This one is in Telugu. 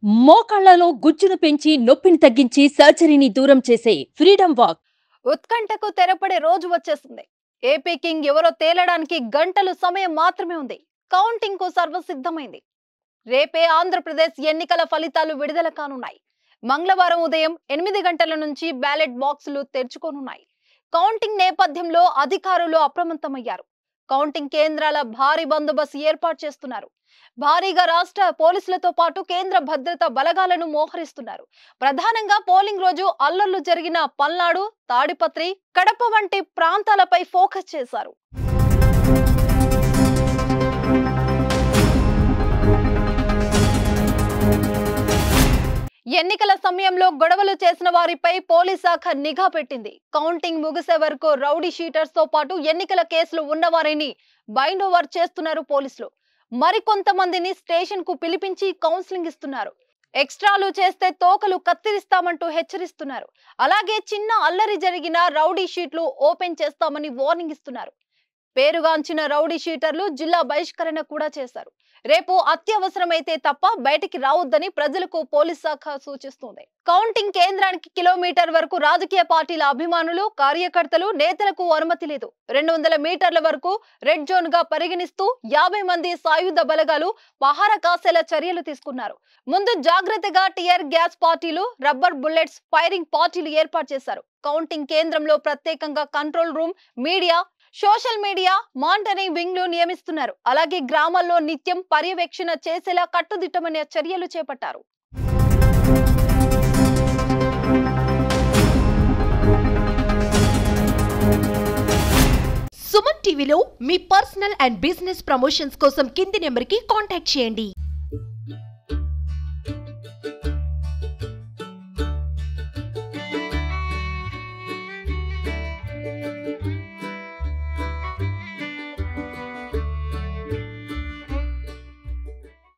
మోకాళ్లలో గుజ్జును పెంచి నొప్పిని తగ్గించి సర్జరీని దూరం చేసే ఫ్రీడమ్ వాక్. ఉత్కంఠకు తెరపడే రోజు వచ్చేస్తుంది. ఏపీ కింగ్ ఎవరో తేలడానికి గంటలు సమయం మాత్రమే ఉంది. కౌంటింగ్ కు సర్వసిద్ధమైంది. రేపే ఆంధ్రప్రదేశ్ ఎన్నికల ఫలితాలు విడుదల కానున్నాయి. మంగళవారం ఉదయం 8 గంటల నుంచి బ్యాలెట్ బాక్సులు తెరుచుకోనున్నాయి. కౌంటింగ్ నేపథ్యంలో అధికారులు అప్రమత్తమయ్యారు. కౌంటింగ్ కేంద్రాల భారీ బందోబస్తు ఏర్పాటు చేస్తున్నారు. భారీగా రాష్ట్ర పోలీసులతో పాటు కేంద్ర భద్రతా బలగాలను మోహరిస్తున్నారు. ప్రధానంగా పోలింగ్ రోజు అల్లర్లు జరిగిన పల్నాడు, తాడిపత్రి, కడప వంటి ప్రాంతాలపై ఫోకస్ చేశారు. ఎన్నికల సమయంలో గొడవలు చేసిన వారిపై పోలీస్ శాఖ నిఘా పెట్టింది. కౌంటింగ్ ముగిసే వరకు రౌడీ షీటర్స్ తో పాటు ఎన్నికల కేసులు ఉన్నవారిని బైండ్ ఓవర్ చేస్తున్నారు పోలీసులు. మరికొంతమందిని స్టేషన్ కు పిలిపించి కౌన్సిలింగ్ ఇస్తున్నారు. ఎక్స్ట్రాలు చేస్తే తోకలు కత్తిరిస్తామంటూ హెచ్చరిస్తున్నారు. అలాగే చిన్న అల్లరి జరిగిన రౌడీ షీట్లు ఓపెన్ చేస్తామని వార్నింగ్ ఇస్తున్నారు. పేరుగాంచిన రౌడీ షీటర్లు జిల్లా బహిష్కరణ కూడా చేశారు. రేపు అత్యవసరమైతే తప్ప బయటికి రావద్దని ప్రజలకు పోలీస్ శాఖ సూచిస్తుంది. కౌంటింగ్ కేంద్రానికి కిలోమీటర్ వరకు రాజకీయ పార్టీల అభిమానులు, కార్యకర్తలు, నేతలకు అనుమతి లేదు. 200 మీటర్ల వరకు రెడ్ జోన్ గా పరిగణిస్తూ 50 మంది సాయుధ బలగాలు పహారా కాసేలా చర్యలు తీసుకున్నారు. ముందు జాగ్రత్తగా టియర్ గ్యాస్ పార్టీలు, రబ్బర్ బుల్లెట్స్ ఫైరింగ్ పార్టీలు ఏర్పాటు చేశారు. కౌంటింగ్ కేంద్రంలో ప్రత్యేకంగా control room, media, social media monitoring వింగ్లు నియమిస్తున్నారు. అలాగే గ్రామాల్లో నిత్యం పర్యవేక్షణ చేసేలా కట్టుదిట్టమైన చర్యలు చేపట్టారు. సుమన్ టీవీలో మీ పర్సనల్ అండ్ బిజినెస్ ప్రమోషన్స్ కోసం కింది నెంబర్కి కాంటాక్ట్ చేయండి.